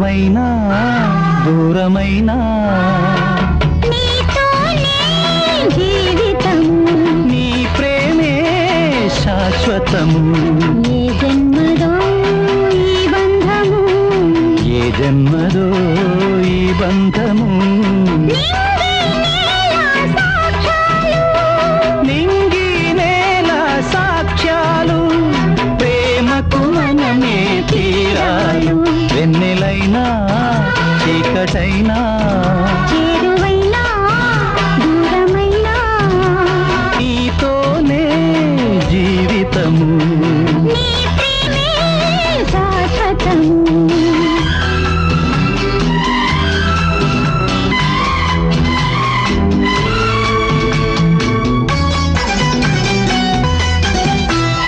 దగ్గరైనా దూరమైనా జీవితము నీ ప్రేమే శాశ్వతము. ఏ జన్మదో ఈ బంధము ఏ జన్మదో ఈ బంధము. నింగి నేల సాక్ష్యాలు ప్రేమకు మనమే తీరాలు. వెన్నెలైనా చీకటైనా చేరువైనా దూరమైనా నీతోనే జీవితము.